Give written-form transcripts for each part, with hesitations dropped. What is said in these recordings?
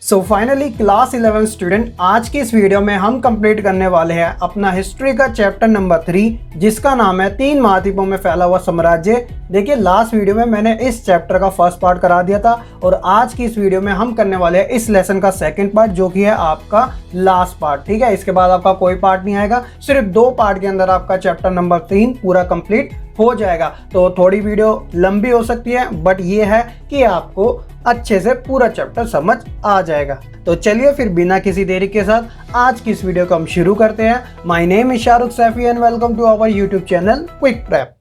So finally class 11 student, आज की इस वीडियो में हम कंप्लीट करने वाले हैं अपना हिस्ट्री का चैप्टर नंबर 3, जिसका नाम है 3 महाद्वीपों में फैला हुआ साम्राज्य। देखिए, लास्ट वीडियो में मैंने इस चैप्टर का फर्स्ट पार्ट करा दिया था और आज की इस वीडियो में हम करने वाले हैं इस लेसन का सेकंड पार्ट, जो कि है आपका लास्ट पार्ट। ठीक है, इसके बाद आपका कोई पार्ट नहीं आएगा, सिर्फ 2 पार्ट के अंदर आपका चैप्टर नंबर 3 पूरा कंप्लीट हो जाएगा। तो थोड़ी वीडियो लंबी हो सकती है, बट ये है कि आपको अच्छे से पूरा चैप्टर समझ आ जाएगा। तो चलिए फिर बिना किसी देरी के साथ आज की इस वीडियो को हम शुरू करते हैं। My name is Shahrukh Saifi and welcome to our YouTube channel quick prep.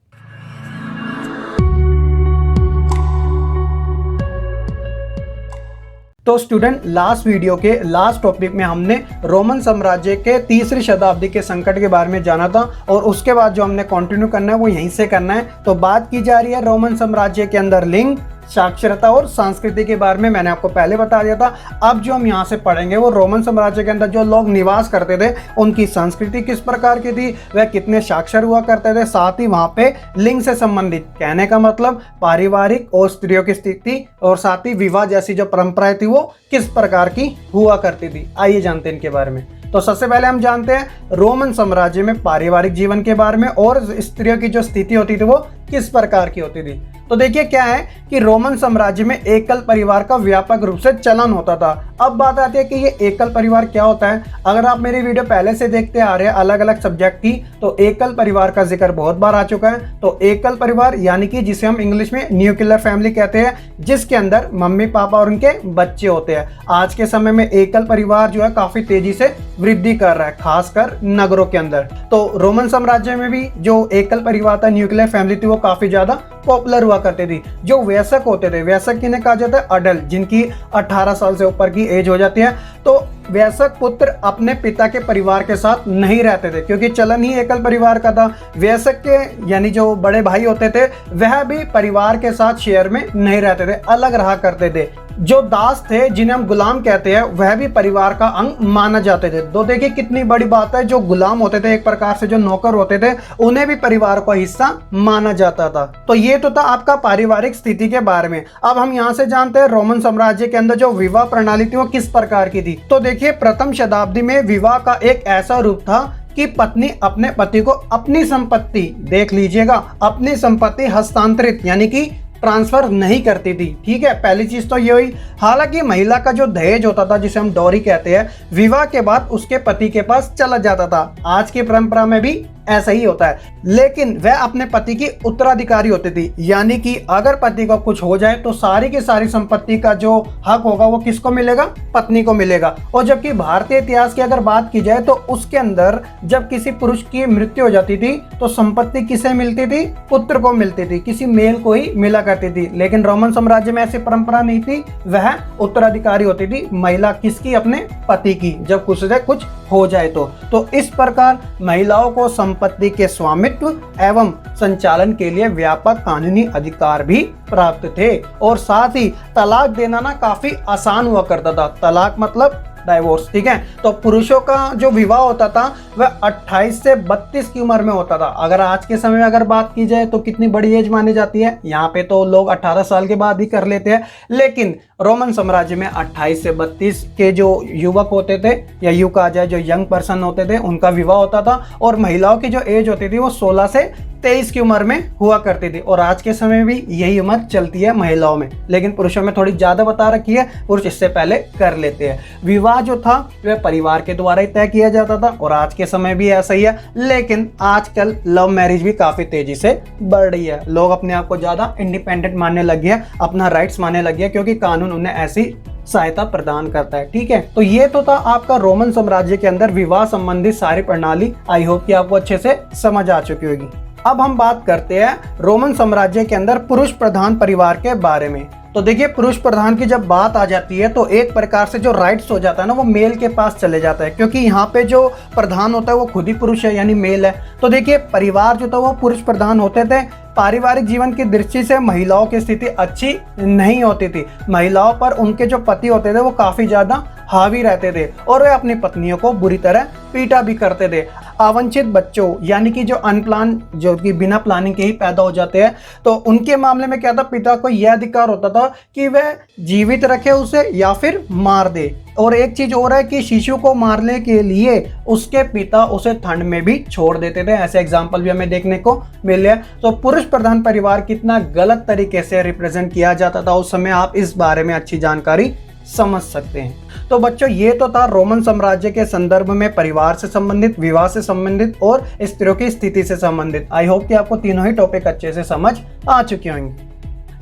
तो स्टूडेंट, लास्ट वीडियो के लास्ट टॉपिक में हमने रोमन साम्राज्य के 3री शताब्दी के संकट के बारे में जाना था और उसके बाद जो हमने कंटिन्यू करना है वो यहीं से करना है। तो बात की जा रही है रोमन साम्राज्य के अंदर लिंग, साक्षरता और संस्कृति के बारे में। मैंने आपको पहले बता दिया था। अब जो हम यहाँ से पढ़ेंगे वो रोमन साम्राज्य के अंदर जो लोग निवास करते थे उनकी संस्कृति किस प्रकार की थी, वह कितने साक्षर हुआ करते थे, साथ ही वहाँ पे लिंग से संबंधित, कहने का मतलब पारिवारिक और स्त्रियों की स्थिति और साथ ही विवाह जैसी जो परंपराएं थी वो किस प्रकार की हुआ करती थी। आइए जानते हैं इनके बारे में। तो सबसे पहले हम जानते हैं रोमन साम्राज्य में पारिवारिक जीवन के बारे में और स्त्रियों की जो स्थिति होती थी वो किस प्रकार की होती थी। तो देखिए, क्या है कि रोमन साम्राज्य में एकल परिवार का व्यापक रूप से चलन होता था। अब बात आती है कि ये एकल परिवार क्या होता है। अगर आप मेरी वीडियो पहले से देखते आ रहे हैं अलग अलग सब्जेक्ट की, तो एकल परिवार का जिक्र बहुत बार आ चुका है। तो एकल परिवार यानी कि जिसे हम इंग्लिश में न्यूक्लियर फैमिली कहते हैं, जिसके अंदर मम्मी पापा और उनके बच्चे होते हैं। आज के समय में एकल परिवार जो है काफी तेजी से वृद्धि कर रहा है, खासकर नगरों के अंदर। तो रोमन साम्राज्य में भी जो एकल परिवार था, न्यूक्लियर फैमिली थी, वो काफी ज्यादा पॉपुलर हुआ करती थी। जो वयस्क होते थे, वयस्क किन्हें कहा जाता है, अडल्ट, जिनकी 18 साल से ऊपर की एज हो जाती है, तो वयस्क पुत्र अपने पिता के परिवार के साथ नहीं रहते थे, क्योंकि चलन ही एकल परिवार का था। वयस्क के यानी जो बड़े भाई होते थे वह भी परिवार के साथ शेयर में नहीं रहते थे, अलग रहा करते थे। जो दास थे, जिन्हें हम गुलाम कहते हैं, वह भी परिवार का अंग माना जाते थे। तो देखिए कितनी बड़ी बात है, जो गुलाम होते थे, एक प्रकार से जो नौकर होते थे, उन्हें भी परिवार का हिस्सा माना जाता था। तो ये तो था आपका पारिवारिक स्थिति के बारे में। अब हम यहाँ से जानते हैं रोमन साम्राज्य के अंदर जो विवाह प्रणाली थी वो किस प्रकार की थी। तो देखिए, प्रथम शताब्दी में विवाह का एक ऐसा रूप था कि पत्नी अपने पति को अपनी संपत्ति, देख लीजिएगा, अपनी संपत्ति हस्तांतरित यानी कि ट्रांसफर नहीं करती थी। ठीक है, पहली चीज तो ये हुई। हालांकि महिला का जो दहेज होता था, जिसे हम डॉरी कहते हैं, विवाह के बाद उसके पति के पास चला जाता था। आज की परंपरा में भी ऐसा ही होता है, लेकिन वह अपने पति की उत्तराधिकारी होती थी। यानी कि अगर पति को कुछ हो जाए तो सारी की सारी संपत्ति का जो हक होगा वो किसको मिलेगा, पत्नी को मिलेगा। और जबकि भारतीय इतिहास की अगर बात की जाए तो उसके अंदर जब किसी पुरुष की मृत्यु हो जाती थी तो संपत्ति किसे मिलती थी, पुत्र को मिलती थी, किसी मेल को ही मिला करती थी। लेकिन रोमन साम्राज्य में ऐसी परंपरा नहीं थी, वह उत्तराधिकारी होती थी महिला किसकी, अपने पति की, जब कुछ से कुछ हो जाए तो इस प्रकार महिलाओं को संपत्ति के स्वामित्व एवं संचालन के लिए व्यापक कानूनी अधिकार भी प्राप्त थे। और साथ ही तलाक देना ना काफी आसान हुआ करता था। तलाक मतलब डाइवोर्स। ठीक है, तो पुरुषों का जो विवाह होता था वह 28 से 32 की उम्र में होता था। अगर आज के समय में अगर बात की जाए तो कितनी बड़ी एज मानी जाती है, यहाँ पे तो लोग 18 साल के बाद ही कर लेते हैं, लेकिन रोमन साम्राज्य में 28 से 32 के जो युवक होते थे, या यूं कहा जाए जो यंग पर्सन होते थे, उनका विवाह होता था। और महिलाओं की जो एज होती थी वो 16 से 23 की उम्र में हुआ करती थी। और आज के समय में भी यही उम्र चलती है महिलाओं में, लेकिन पुरुषों में थोड़ी ज्यादा बता रखी है, पुरुष इससे पहले कर लेते हैं। विवाह जो था वह परिवार के द्वारा ही तय किया जाता था और आज के समय भी ऐसा ही है। लेकिन आजकल लव मैरिज भी काफी तेजी से बढ़ रही है। लोग अपने आप को ज्यादा इंडिपेंडेंट मानने लगे हैं, अपना राइट्स मानने लगे हैं, क्योंकि कानून उन्हें ऐसी सहायता प्रदान करता है। ठीक है, तो ये तो था आपका रोमन साम्राज्य के अंदर विवाह संबंधित सारी प्रणाली। आई होप कि आपको अच्छे से समझ आ चुकी होगी। अब हम बात करते हैं रोमन साम्राज्य के अंदर पुरुष प्रधान परिवार के बारे में। तो देखिए, पुरुष प्रधान की जब बात आ जाती है तो एक प्रकार से जो राइट्स हो जाता है ना, वो मेल के पास चले जाता है, क्योंकि यहाँ पे जो प्रधान होता है वो खुद ही पुरुष है, यानी मेल है। तो देखिए, परिवार जो था वो पुरुष प्रधान होते थे। पारिवारिक जीवन की दृष्टि से महिलाओं की स्थिति अच्छी नहीं होती थी। महिलाओं पर उनके जो पति होते थे वो काफी ज्यादा हावी रहते थे और वे अपनी पत्नियों को बुरी तरह पीटा भी करते थे। अवांछित बच्चों यानी कि जो अनप्लान, जो कि बिना प्लानिंग के ही पैदा हो जाते हैं, तो उनके मामले में क्या था, पिता को यह अधिकार होता था कि वह जीवित रखे उसे या फिर मार दे। और एक चीज और है कि शिशु को मारने के लिए उसके पिता उसे ठंड में भी छोड़ देते थे। ऐसे एग्जाम्पल भी हमें देखने को मिले हैं। तो पुरुष प्रधान परिवार कितना गलत तरीके से रिप्रेजेंट किया जाता था उस समय, आप इस बारे में अच्छी जानकारी समझ सकते हैं। तो बच्चों, ये तो था रोमन साम्राज्य के संदर्भ में परिवार से संबंधित, विवाह से संबंधित और स्त्रियों की स्थिति से संबंधित। आई होप कि आपको तीनों ही टॉपिक अच्छे से समझ आ चुके होंगे।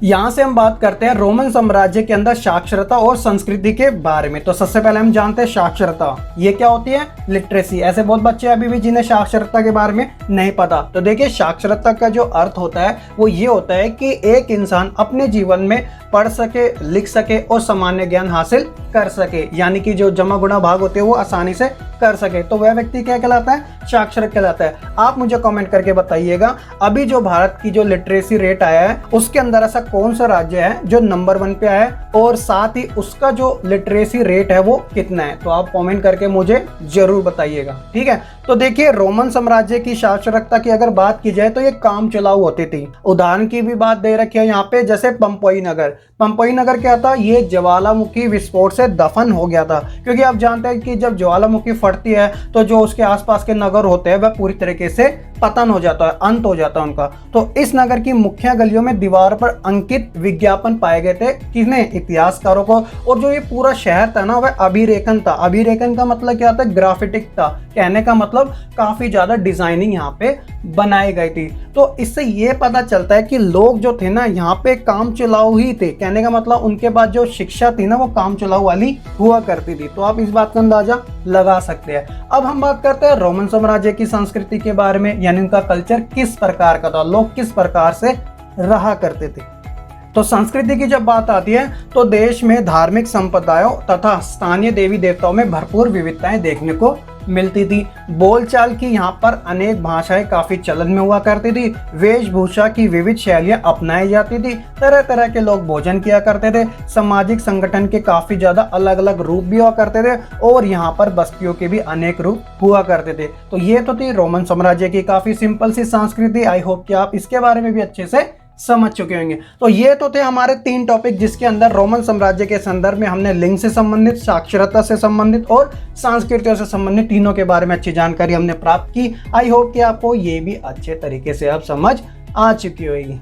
यहाँ से हम बात करते हैं रोमन साम्राज्य के अंदर साक्षरता और संस्कृति के बारे में। तो सबसे पहले हम जानते हैं साक्षरता, ये क्या होती है, लिटरेसी। ऐसे बहुत बच्चे अभी भी जिन्हें साक्षरता के बारे में नहीं पता। तो देखिए, साक्षरता का जो अर्थ होता है वो ये होता है कि एक इंसान अपने जीवन में पढ़ सके, लिख सके और सामान्य ज्ञान हासिल कर सके, यानी कि जो जमा गुणा भाग होते हैं वो आसानी से कर सके, तो वह व्यक्ति क्या कहलाता है, साक्षर कहलाता है। आप मुझे कमेंट करके बताइएगा, अभी जो भारत की जो लिटरेसी रेट आया है उसके अंदर ऐसा कौन सा राज्य है जो नंबर 1 पे आया है, और साथ ही उसका जो लिटरेसी रेट है वो कितना है। तो आप कमेंट करके मुझे जरूर बताइएगा, ठीक है। तो देखिए, रोमन साम्राज्य की साक्षरता की अगर बात की जाए तो ये काम चलाऊ होती थी। उदाहरण की भी बात दे रखी है यहाँ पे, जैसे पंपोई नगर। पंपोई नगर क्या था, ये ज्वालामुखी विस्फोट से दफन हो गया था, क्योंकि आप जानते हैं कि जब ज्वालामुखी फटती है तो जो उसके आसपास के नगर होते हैं वह पूरी तरीके से पतन हो जाता है, अंत हो जाता है उनका। तो इस नगर की मुख्य गलियों में दीवार पर अंकित विज्ञापन पाए गए थे, किसने, इतिहासकारों को। और जो ये पूरा शहर था ना वह अभिरेखन था। अभिरेखन का मतलब क्या था, ग्राफिटिक था। कहने का मतलब काफी ज्यादा डिजाइनिंग यहाँ पे बनाई गई थी। तो इससे ये पता चलता है कि लोग जो थे ना यहाँ पे काम चलाऊ ही थे। कहने का मतलब उनके पास जो शिक्षा थी ना वो काम चलाऊ वाली हुआ करती थी। तो आप इस बात का अंदाजा लगा सकते हैं। अब हम बात करते हैं रोमन साम्राज्य की संस्कृति के बारे में, यानी उनका कल्चर किस प्रकार का था, लोग किस प्रकार से रहा करते थे। तो संस्कृति की जब बात आती है तो देश में धार्मिक संप्रदायों तथा स्थानीय देवी देवताओं में भरपूर विविधताएं देखने को मिलती थी। बोलचाल की यहाँ पर अनेक भाषाएं काफी चलन में हुआ करती थी। वेशभूषा की विविध शैलियां अपनाई जाती थी। तरह तरह के लोग भोजन किया करते थे। सामाजिक संगठन के काफी ज्यादा अलग अलग रूप भी हुआ करते थे, और यहाँ पर बस्तियों के भी अनेक रूप हुआ करते थे। तो ये तो थी रोमन साम्राज्य की काफी सिंपल सी संस्कृति। आई होप कि आप इसके बारे में भी अच्छे से समझ चुके होंगे। तो ये तो थे हमारे 3 टॉपिक, जिसके अंदर रोमन साम्राज्य के संदर्भ में हमने लिंग से संबंधित, साक्षरता से संबंधित और संस्कृतियों से संबंधित तीनों के बारे में अच्छी जानकारी हमने प्राप्त की। आई होप कि आपको ये भी अच्छे तरीके से अब समझ आ चुकी होगी।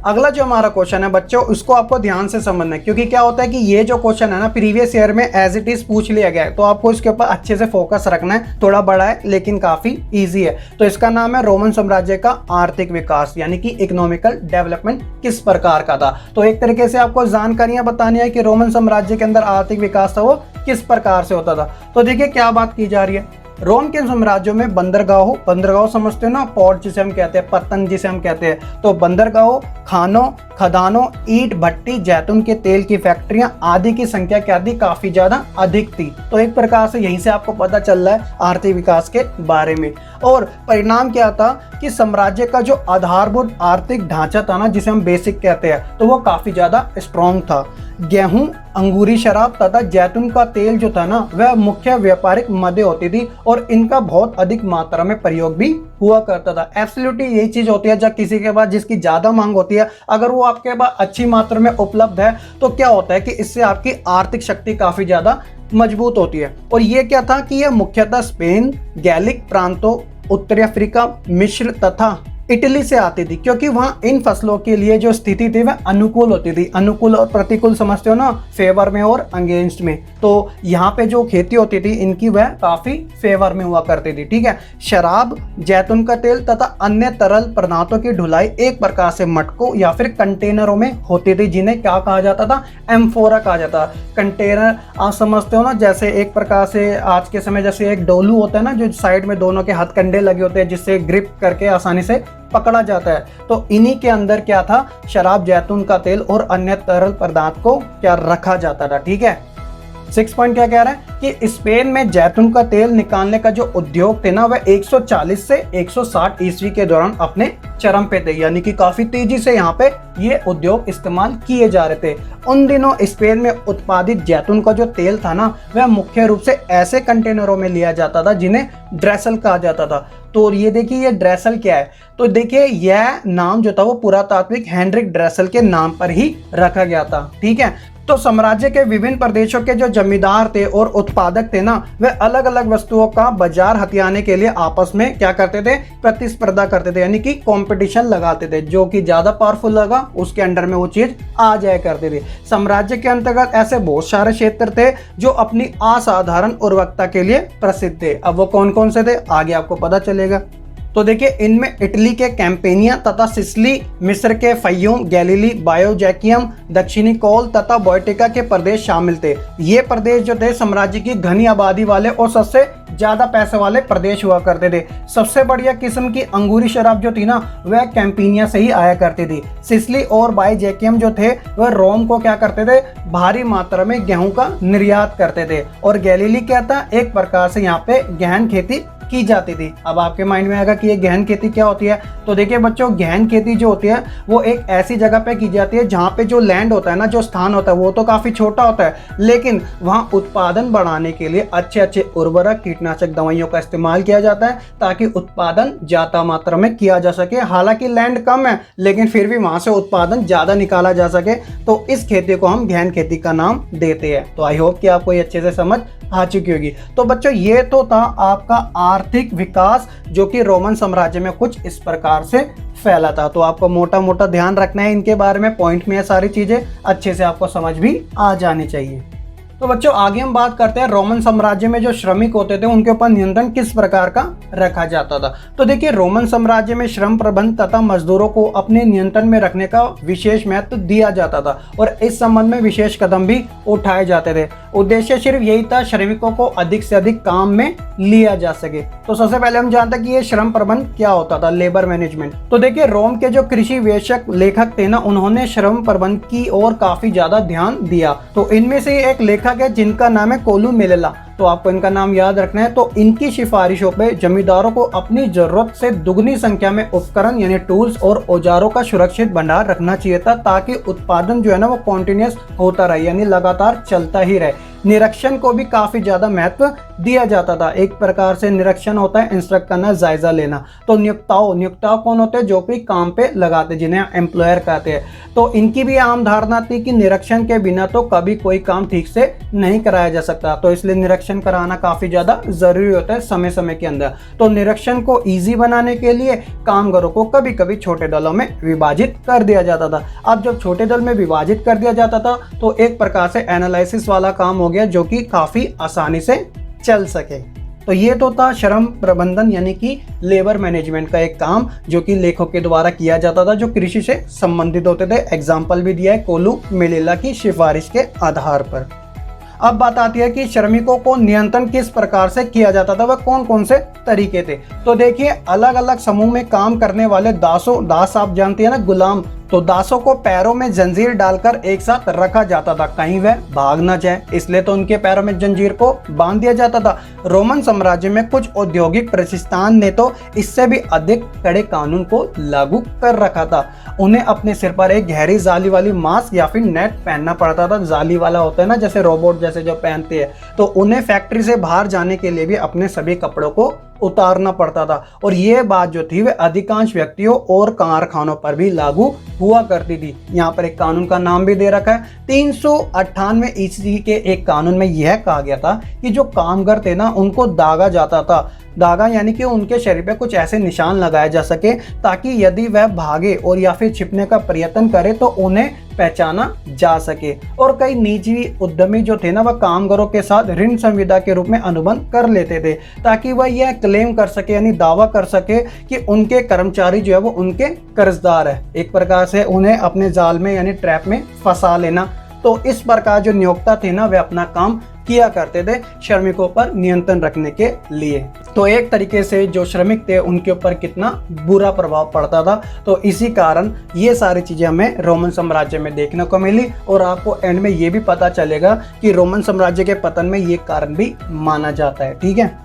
अगला जो हमारा क्वेश्चन है बच्चों, उसको आपको ध्यान से समझना है, क्योंकि क्या होता है कि ये जो क्वेश्चन है ना प्रीवियस ईयर में एज इट इज पूछ लिया गया है, तो आपको इसके ऊपर अच्छे से फोकस रखना है। थोड़ा बड़ा है लेकिन काफी इजी है। तो इसका नाम है रोमन साम्राज्य का आर्थिक विकास, यानी कि इकोनॉमिकल डेवलपमेंट किस प्रकार का था। तो एक तरीके से आपको जानकारियां बतानी है कि रोमन साम्राज्य के अंदर आर्थिक विकास था वो किस प्रकार से होता था। तो देखिए क्या बात की जा रही है, रोम के साम्राज्यों में बंदरगाह समझते हो ना, पोर्ट जिसे हम कहते हैं, पत्तन जिसे हम कहते हैं। तो बंदरगाहों, खानों, खदानों, ईंट भट्टी, जैतून के तेल की फैक्ट्रियां आदि की संख्या क्या थी, काफी ज्यादा अधिक थी। तो एक प्रकार से यहीं से आपको पता चल रहा है आर्थिक विकास के बारे में। और परिणाम क्या था कि साम्राज्य का जो आधारभूत आर्थिक ढांचा था ना, जिसे हम बेसिक कहते हैं, तो वो काफी ज्यादा स्ट्रॉन्ग था। गेहूं, अंगूरी शराब तथा जैतून का तेल जो था ना वह मुख्य व्यापारिक मदे होती थी, और इनका बहुत अधिक मात्रा में प्रयोग भी हुआ करता था। एब्सोल्युटली यही चीज होती है, जब किसी के पास जिसकी ज्यादा मांग होती है, अगर वो आपके पास अच्छी मात्रा में उपलब्ध है तो क्या होता है कि इससे आपकी आर्थिक शक्ति काफी ज्यादा मजबूत होती है। और ये क्या था कि यह मुख्यतः स्पेन, गैलिक प्रांतों, उत्तरी अफ्रीका, मिस्र तथा इटली से आती थी, क्योंकि वहाँ इन फसलों के लिए जो स्थिति थी वह अनुकूल होती थी। अनुकूल और प्रतिकूल समझते हो ना, फेवर में और अगेंस्ट में। तो यहाँ पे जो खेती होती थी इनकी वह काफी फेवर में हुआ करती थी, ठीक है। शराब, जैतून का तेल तथा अन्य तरल पदार्थों की ढुलाई एक प्रकार से मटकों या फिर कंटेनरों में होती थी, जिन्हें क्या कहा जाता था, एम्फोरा कहा जाता। कंटेनर आप समझते हो ना, जैसे एक प्रकार से आज के समय जैसे एक डोलू होता है ना, जो साइड में दोनों के हथकंडे लगे होते हैं, जिससे ग्रिप करके आसानी से पकड़ा जाता है। तो इन्हीं के अंदर क्या था, शराब, जैतून का तेल और अन्य तरल पदार्थ को क्या रखा जाता था, ठीक है। 6 पॉइंट क्या कह रहा है कि स्पेन में जैतून का तेल निकालने का जो उद्योग थे ना वह 140 से 160 ईस्वी के दौरान अपने चरम पे थे, यानी कि काफी तेजी से यहाँ पे ये उद्योग इस्तेमाल किए जा रहे थे। उन दिनों स्पेन में उत्पादित जैतून का जो तेल था ना वह मुख्य रूप से ऐसे कंटेनरों में लिया जाता था जिन्हें ड्रेसल कहा जाता था। तो ये देखिए ये ड्रेसल क्या है, तो देखिए यह नाम जो था वो पुरातात्विक हेनरिक ड्रेसल के नाम पर ही रखा गया था। ठीक है, तो साम्राज्य के विभिन्न प्रदेशों के जो जमींदार थे और उत्पादक थे ना वे अलग अलग वस्तुओं का बाजार हथियाने के लिए आपस में क्या करते थे, प्रतिस्पर्धा करते थे, यानी कि कंपटीशन लगाते थे। जो कि ज्यादा पावरफुल लगा उसके अंडर में वो चीज आ जाया करती थी। साम्राज्य के अंतर्गत ऐसे बहुत सारे क्षेत्र थे जो अपनी असाधारण उर्वरकता के लिए प्रसिद्ध थे। अब वो कौन कौन से थे आगे आपको पता चलेगा। तो देखिए इनमें इटली के कैंपेनिया तथा सिसिली, मिस्र के फयूम, गैलीली, बायोजैकियम, दक्षिणी कोल तथा बोयटिका के प्रदेश शामिल थे। ये प्रदेश जो थे साम्राज्य की घनी आबादी वाले और सबसे ज्यादा पैसे वाले प्रदेश हुआ करते थे। सबसे बढ़िया किस्म की अंगूरी शराब जो थी ना वह कैंपेनिया से ही आया करती थी। सिसिली और बायोजैकियम जो थे वह रोम को क्या करते थे, भारी मात्रा में गेहूं का निर्यात करते थे। और गैलीली क्या था, एक प्रकार से यहाँ पे गहन खेती की जाती थी। अब आपके माइंड में आएगा कि ये गहन खेती क्या होती है। तो देखिए बच्चों, गहन खेती जो होती है वो एक ऐसी जगह पे की जाती है जहाँ पे जो लैंड होता है ना, जो स्थान होता है वो तो काफी छोटा होता है, लेकिन वहाँ उत्पादन बढ़ाने के लिए अच्छे अच्छे उर्वरक, कीटनाशक दवाइयों का इस्तेमाल किया जाता है ताकि उत्पादन ज्यादा मात्रा में किया जा सके। हालांकि लैंड कम है लेकिन फिर भी वहां से उत्पादन ज्यादा निकाला जा सके, तो इस खेती को हम गहन खेती का नाम देते हैं। तो आई होप कि आपको ये अच्छे से समझ आ चुकी होगी। तो बच्चों ये तो था आपका आर्थिक विकास जो कि रोमन साम्राज्य में कुछ इस प्रकार से फैला था। तो आपको मोटा मोटा ध्यान रखना है इनके बारे में, पॉइंट में ये सारी चीजें अच्छे से आपको समझ भी आ जानी चाहिए। तो बच्चों आगे हम बात करते हैं रोमन साम्राज्य में जो श्रमिक होते थे उनके ऊपर नियंत्रण किस प्रकार का रखा जाता था। तो देखिए रोमन साम्राज्य में श्रम प्रबंध तथा मजदूरों को अपने नियंत्रण में रखने का विशेष महत्व दिया जाता था और इस संबंध में विशेष कदम भी उठाए जाते थे। उद्देश्य सिर्फ यही था श्रमिकों को अधिक से अधिक काम में लिया जा सके। तो सबसे पहले हम जानते हैं कि ये श्रम प्रबंध क्या होता था, लेबर मैनेजमेंट। तो देखिए रोम के जो कृषि वेशक लेखक थे ना उन्होंने श्रम प्रबंध की ओर काफी ज्यादा ध्यान दिया। तो इनमें से एक लेखक है जिनका नाम है कोलू मेलेला। तो आपको इनका नाम याद रखना है। तो इनकी सिफारिशों पे जमींदारों को अपनी जरूरत से दुगनी संख्या में उपकरण यानी टूल्स और औजारों का सुरक्षित भंडार रखना चाहिए था ताकि उत्पादन जो है ना वो कॉन्टिन्यूस होता रहे, यानी लगातार चलता ही रहे। निरीक्षण को भी काफी ज्यादा महत्व दिया जाता था। एक प्रकार से निरीक्षण होता है इंस्ट्रक्ट करना, जायजा लेना। तो नियोक्ताओं कौन होते हैं, जो भी काम पे लगाते, जिन्हें एम्प्लॉयर कहते हैं। तो इनकी भी आम धारणा थी कि निरीक्षण के बिना तो कभी कोई काम ठीक से नहीं कराया जा सकता, तो इसलिए निरीक्षण कराना काफी ज्यादा जरूरी होता है समय समय के अंदर। तो निरीक्षण को ईजी बनाने के लिए कामगारों को कभी कभी छोटे दलों में विभाजित कर दिया जाता था। अब जब छोटे दल में विभाजित कर दिया जाता था तो एक प्रकार से एनालिसिस वाला काम हो गया जो कि काफी आसानी से चल सके। तो ये तो था श्रम प्रबंधन यानी कि लेबर मैनेजमेंट का एक काम जो कि लेखकों के द्वारा किया जाता था जो कृषि से संबंधित होते थे। एग्जाम्पल भी दिया है कोलू मेलेला की सिफारिश के आधार पर। अब बात आती है कि श्रमिकों को नियंत्रण किस प्रकार से किया जाता था, वह कौन कौन से तरीके थे। तो देखिए अलग अलग समूह में काम करने वाले दास आप जानते हैं ना, गुलाम। तो दासों को पैरों में जंजीर डालकर एक साथ रखा जाता था, कहीं वह भाग ना जाए, इसलिए तो उनके पैरों में जंजीर को बांध दिया जाता था। रोमन साम्राज्य में कुछ औद्योगिक प्रतिष्ठान ने तो इससे भी अधिक कड़े कानून को लागू कर रखा था। उन्हें अपने सिर पर एक गहरी जाली वाली मास्क या फिर नेट पहनना पड़ता था। जाली वाला होता है ना, जैसे रोबोट जैसे जो पहनते हैं। तो उन्हें फैक्ट्री से बाहर जाने के लिए भी अपने सभी कपड़ों को उतारना पड़ता था। और ये बात जो थी वह अधिकांश व्यक्तियों और कारखानों पर भी लागू हुआ करती थी। यहाँ पर एक कानून का नाम भी दे रखा है। 398 ईस्वी के एक कानून में यह कहा गया था कि जो कामगार थे ना उनको दागा जाता था। दागा यानी कि उनके शरीर पे कुछ ऐसे निशान लगाए जा सके ताकि यदि वह भागे और या फिर छिपने का प्रयत्न करे तो उन्हें पहचाना जा सके। और कई निजी उद्यमी जो थे ना वह कामगारों के साथ ऋण संविदा के रूप में अनुबंध कर लेते थे ताकि वह यह क्लेम कर सके यानी दावा कर सके कि उनके कर्मचारी जो है वो उनके कर्जदार है। एक प्रकार से उन्हें अपने जाल में यानी ट्रैप में फंसा लेना। तो इस प्रकार जो नियोक्ता थे ना, वे अपना काम किया करते थे श्रमिकों पर नियंत्रण रखने के लिए। तो एक तरीके से जो श्रमिक थे उनके ऊपर कितना बुरा प्रभाव पड़ता था। तो इसी कारण ये सारी चीजें हमें रोमन साम्राज्य में देखने को मिली, और आपको एंड में ये भी पता चलेगा कि रोमन साम्राज्य के पतन में ये कारण भी माना जाता है। ठीक है,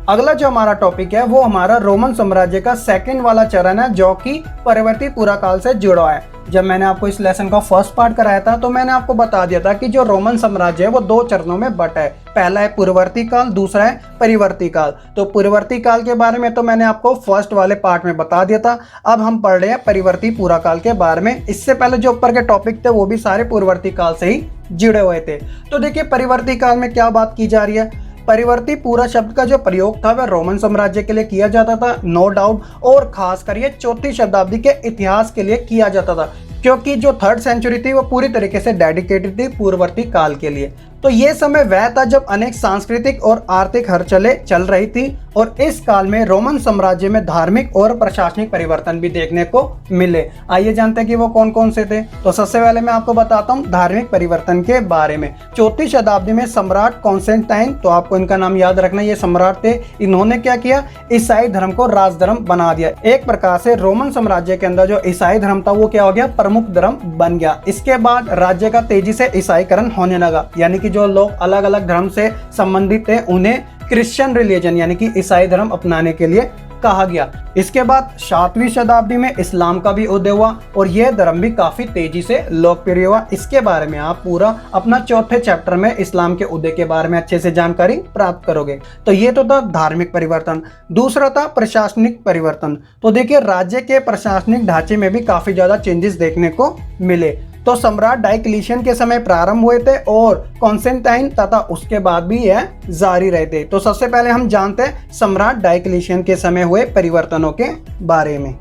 अगला जो हमारा टॉपिक है वो हमारा रोमन साम्राज्य का सेकंड वाला चरण है, जो कि परवर्ती पूरा काल से जुड़ा है। जब मैंने आपको इस लेसन का फर्स्ट पार्ट कराया था तो मैंने आपको बता दिया था कि जो रोमन साम्राज्य है वो दो चरणों में बटा है। पहला है पूर्ववर्ती काल, दूसरा है परिवर्ती काल। तो पूर्ववर्ती काल के बारे में तो मैंने आपको फर्स्ट वाले पार्ट में बता दिया था। अब हम पढ़ रहे हैं परिवर्ती पूरा काल के बारे में। इससे पहले जो ऊपर के टॉपिक थे वो भी सारे पूर्ववर्ती काल से ही जुड़े हुए थे। तो देखिए परिवर्ती काल में क्या बात की जा रही है। परिवर्ती पूरा शब्द का जो प्रयोग था वह रोमन साम्राज्य के लिए किया जाता था, नो डाउट, और खासकर ये चौथी शताब्दी के इतिहास के लिए किया जाता था, क्योंकि जो थर्ड सेंचुरी थी वो पूरी तरीके से डेडिकेटेड थी पूर्ववर्ती काल के लिए। तो ये समय वह था जब अनेक सांस्कृतिक और आर्थिक हलचलें चल रही थी, और इस काल में रोमन साम्राज्य में धार्मिक और प्रशासनिक परिवर्तन भी देखने को मिले। आइए जानते हैं कि वो कौन कौन से थे। तो सबसे पहले मैं आपको बताता हूँ धार्मिक परिवर्तन के बारे में। चौथी शताब्दी में सम्राट कॉन्स्टेंटाइन, तो आपको इनका नाम याद रखना, ये सम्राट थे। इन्होंने क्या किया, ईसाई धर्म को राजधर्म बना दिया। एक प्रकार से रोमन साम्राज्य के अंदर जो ईसाई धर्म था वो क्या हो गया, प्रमुख धर्म बन गया। इसके बाद राज्य का तेजी से ईसाईकरण होने लगा, यानी कि जो लोग अलग अलग धर्म से संबंधित थे उन्हें क्रिश्चियन रिलीजन यानी कि ईसाई धर्म अपनाने के लिए कहा गया। इसके बाद 7वीं शताब्दी में इस्लाम का भी उदय हुआ, और यह धर्म भी काफी तेजी से लोकप्रिय हुआ। इसके बारे में आप पूरा अपना चौथे चैप्टर में इस्लाम के उदय के बारे में अच्छे से जानकारी प्राप्त करोगे। तो ये तो था धार्मिक परिवर्तन। दूसरा था प्रशासनिक परिवर्तन। तो देखिए राज्य के प्रशासनिक ढांचे में भी काफी ज्यादा चेंजेस देखने को मिले। तो सम्राट डायक्लिशियन के समय प्रारंभ हुए थे, और कॉन्स्टेंटाइन तथा उसके बाद भी यह जारी रहे थे। तो सबसे पहले हम जानते हैं सम्राट डायक्लिशियन के समय हुए परिवर्तनों के बारे में।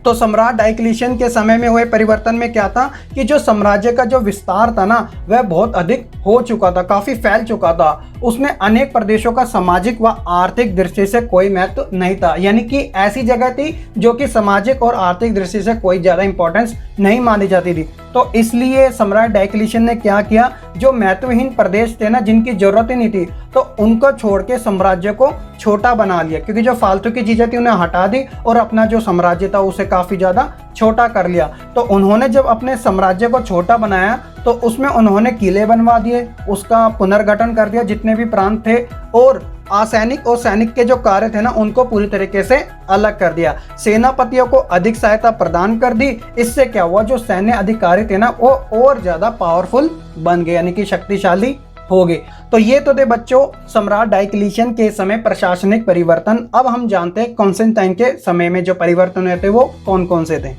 तो सम्राट डायक्लिशियन के समय में हुए परिवर्तन में क्या था कि जो साम्राज्य का जो विस्तार था ना वह बहुत अधिक हो चुका था, काफी फैल चुका था। उसमें अनेक प्रदेशों का सामाजिक व आर्थिक दृष्टि से कोई महत्व नहीं था, यानी कि ऐसी जगह थी जो कि सामाजिक और आर्थिक दृष्टि से कोई ज्यादा इंपॉर्टेंस नहीं मानी जाती थी। तो इसलिए सम्राट डायक्लिशियन ने क्या किया, जो महत्वहीन प्रदेश थे ना जिनकी जरूरत ही नहीं थी, तो उनको छोड़ के साम्राज्य को छोटा बना लिया, क्योंकि जो फालतू की चीजें थी उन्हें हटा दी और अपना जो साम्राज्य था उसे काफी ज्यादा छोटा कर लिया। तो उन्होंने जब अपने साम्राज्य को छोटा बनाया तो उसमें उन्होंने किले बनवा दिए, उसका पुनर्गठन कर दिया जितने भी प्रांत थे, और असैनिक और सैनिक के जो कार्य थे ना उनको पूरी तरीके से अलग कर दिया। सेनापतियों को अधिक सहायता प्रदान कर दी। इससे क्या हुआ, जो सैन्य अधिकारी थे ना वो और ज्यादा पावरफुल बन गए, यानी कि शक्तिशाली हो गए। तो ये तो थे बच्चों सम्राट डायक्लिशियन के समय प्रशासनिक परिवर्तन। अब हम जानते हैं कॉन्स्टेंटाइन के समय में जो परिवर्तन हुए थे वो कौन कौन से थे।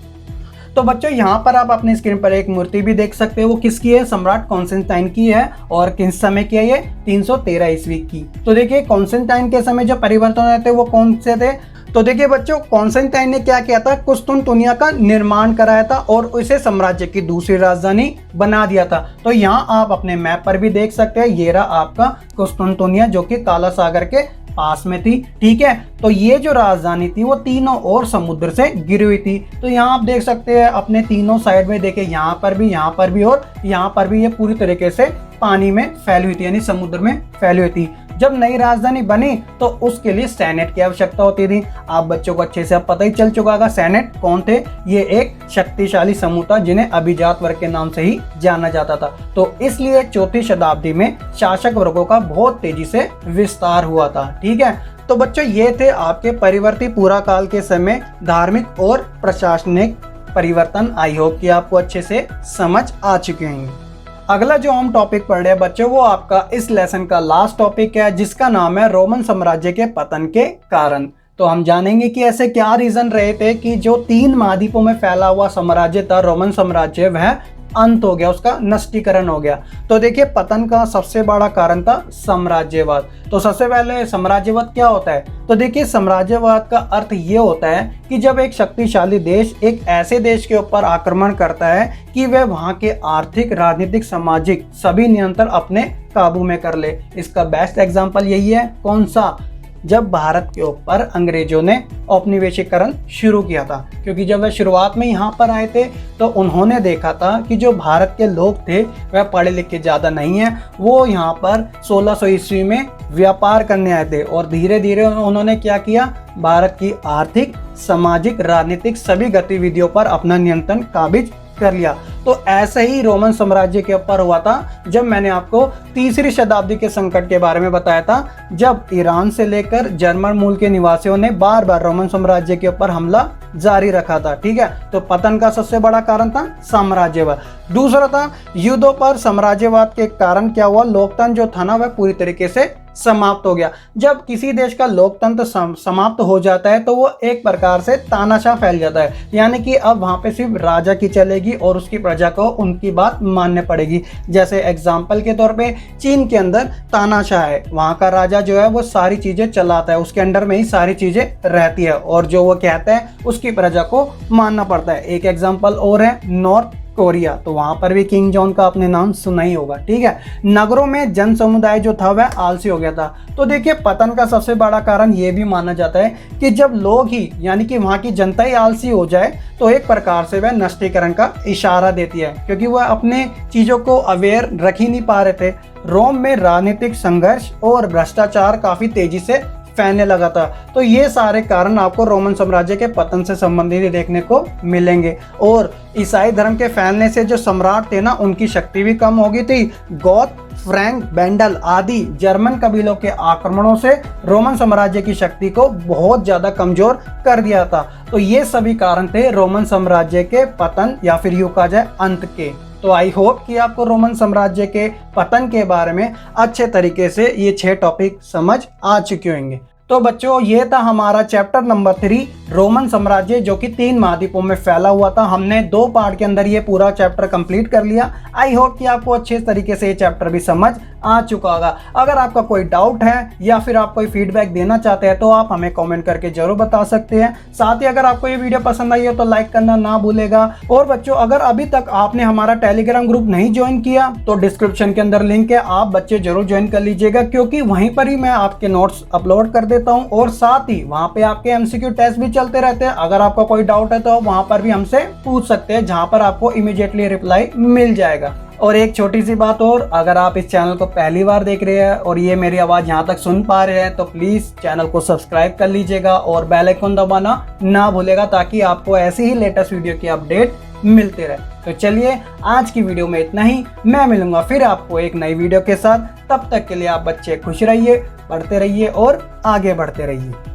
तो बच्चों यहाँ पर आप अपनी स्क्रीन पर एक मूर्ति भी देख सकते हो, वो किसकी है, सम्राट कॉन्स्टेंटाइन की है, और किस समय की है ये, 313 ईस्वी की। तो देखिए कॉन्स्टेंटाइन के समय जो परिवर्तन हुए थे वो कौन से थे। तो देखिए बच्चों कॉन्स्टेंटाइन ने क्या किया था, कुस्तुनतुनिया का निर्माण कराया था और उसे साम्राज्य की दूसरी राजधानी बना दिया था। तो यहाँ आप अपने मैप पर भी देख सकते हैं, ये रहा आपका कुस्तुनतुनिया जो कि काला सागर के पास में थी। ठीक है, तो ये जो राजधानी थी वो तीनों ओर समुद्र से घिरी हुई थी। तो यहाँ आप देख सकते हैं अपने तीनों साइड में, देखे यहाँ पर भी, यहाँ पर भी और यहाँ पर भी, ये पूरी तरीके से पानी में फैली हुई थी, यानी समुद्र में फैली हुई थी। जब नई राजधानी बनी तो उसके लिए सेनेट की आवश्यकता होती थी। आप बच्चों को अच्छे से अब पता ही चल चुका होगा सेनेट कौन थे। ये एक शक्तिशाली समूह था जिन्हें अभिजात वर्ग के नाम से ही जाना जाता था। तो इसलिए चौथी शताब्दी में शासक वर्गों का बहुत तेजी से विस्तार हुआ था। ठीक है, तो बच्चों ये थे आपके परिवर्ती पूरा काल के समय धार्मिक और प्रशासनिक परिवर्तन। आई होप कि आपको अच्छे से समझ आ चुके हैं। अगला जो हम टॉपिक पढ़ रहे हैं बच्चों वो आपका इस लेसन का लास्ट टॉपिक है, जिसका नाम है रोमन साम्राज्य के पतन के कारण। तो हम जानेंगे कि ऐसे क्या रीजन रहे थे कि जो 3 महाद्वीपों में फैला हुआ साम्राज्य था रोमन साम्राज्य, वह अंत हो गया, उसका नष्टीकरण हो गया। तो देखिए पतन का सबसे बड़ा कारण था साम्राज्यवाद। तो सबसे पहले साम्राज्यवाद क्या होता है, तो देखिए साम्राज्यवाद का अर्थ ये होता है कि जब एक शक्तिशाली देश एक ऐसे देश के ऊपर आक्रमण करता है कि वह वहां के आर्थिक, राजनीतिक, सामाजिक सभी नियंत्रण अपने काबू में कर ले। इसका बेस्ट एग्जांपल यही है, कौन सा, जब भारत के ऊपर अंग्रेजों ने औपनिवेशिकरण शुरू किया था। क्योंकि जब वह शुरुआत में यहाँ पर आए थे तो उन्होंने देखा था कि जो भारत के लोग थे वह पढ़े लिखे ज़्यादा नहीं हैं, वो यहाँ पर 1600 ईस्वी में व्यापार करने आए थे और धीरे धीरे उन्होंने क्या किया, भारत की आर्थिक, सामाजिक, राजनीतिक सभी गतिविधियों पर अपना नियंत्रण काबिज कर लिया। तो ऐसे ही रोमन साम्राज्य के ऊपर हुआ था जब मैंने आपको तीसरी शताब्दी के संकट के बारे में बताया था, जब ईरान से लेकर जर्मन मूल के निवासियों ने बार बार रोमन साम्राज्य के ऊपर हमला जारी रखा था। ठीक है, तो पतन का सबसे बड़ा कारण था साम्राज्यवाद। दूसरा था युद्धों पर साम्राज्यवाद के कारण क्या हुआ, लोकतंत्र जो था ना वह पूरी तरीके से समाप्त हो गया। जब किसी देश का लोकतंत्र समाप्त हो जाता है तो वो एक प्रकार से तानाशाह फैल जाता है, यानी कि अब वहाँ पे सिर्फ राजा की चलेगी और उसकी प्रजा को उनकी बात मानने पड़ेगी। जैसे एग्जाम्पल के तौर पे चीन के अंदर तानाशाह है, वहाँ का राजा जो है वो सारी चीज़ें चलाता है, उसके अंडर में ही सारी चीज़ें रहती है और जो वो कहता है उसकी प्रजा को मानना पड़ता है। एक एग्जाम्पल और है नॉर्थ कोरिया, तो वहां पर भी किंग जॉन का आपने नाम सुना ही होगा। ठीक है, नगरों में जन समुदाय जो था वह आलसी हो गया था। तो देखिए पतन का सबसे बड़ा कारण यह भी माना जाता है कि जब लोग ही यानी कि वहां की जनता ही आलसी हो जाए तो एक प्रकार से वह नष्टीकरण का इशारा देती है, क्योंकि वह अपने चीजों को अवेयर रख ही नहीं पा रहे थे। रोम में राजनीतिक संघर्ष और भ्रष्टाचार काफी तेजी से फैलने लगा था। तो ये सारे कारण आपको रोमन साम्राज्य के पतन से संबंधित देखने को मिलेंगे। और ईसाई धर्म के फैलने से जो सम्राट थे ना उनकी शक्ति भी कम हो गई थी। गौत, फ्रैंक, बेंडल आदि जर्मन कबीलों के आक्रमणों से रोमन साम्राज्य की शक्ति को बहुत ज्यादा कमजोर कर दिया था। तो ये सभी कारण थे रोमन साम्राज्य के पतन या फिर यूं कहा जाए अंत के। तो आई होप कि आपको रोमन साम्राज्य के पतन के बारे में अच्छे तरीके से ये 6 टॉपिक समझ आ चुके होंगे। तो बच्चों ये था हमारा चैप्टर नंबर 3 रोमन साम्राज्य, जो कि 3 महाद्वीपों में फैला हुआ था। हमने 2 पार्ट के अंदर ये पूरा चैप्टर कंप्लीट कर लिया। आई होप कि आपको अच्छे तरीके से ये चैप्टर भी समझ आ चुका होगा। अगर आपका कोई डाउट है या फिर आप कोई फीडबैक देना चाहते हैं तो आप हमें कमेंट करके जरूर बता सकते हैं। साथ ही अगर आपको ये वीडियो पसंद आई हो तो लाइक करना ना भूलेगा। और बच्चों अगर अभी तक आपने हमारा टेलीग्राम ग्रुप नहीं ज्वाइन किया तो डिस्क्रिप्शन के अंदर लिंक है, आप बच्चे जरूर ज्वाइन कर लीजिएगा, क्योंकि वहीं पर ही मैं आपके नोट्स अपलोड कर देता हूँ और साथ ही वहाँ पे आपके MCQ टेस्ट भी चलते रहते हैं। अगर आपका कोई डाउट है तो वहाँ पर भी हमसे पूछ सकते हैं, जहाँ पर आपको इमीडिएटली रिप्लाई मिल जाएगा। और एक छोटी सी बात और, अगर आप इस चैनल को पहली बार देख रहे हैं और ये मेरी आवाज़ यहाँ तक सुन पा रहे हैं तो प्लीज़ चैनल को सब्सक्राइब कर लीजिएगा और बेल आइकन दबाना ना भूलेगा, ताकि आपको ऐसे ही लेटेस्ट वीडियो की अपडेट मिलते रहे। तो चलिए आज की वीडियो में इतना ही, मैं मिलूंगा फिर आपको एक नई वीडियो के साथ। तब तक के लिए आप बच्चे खुश रहिए, पढ़ते रहिए और आगे बढ़ते रहिए।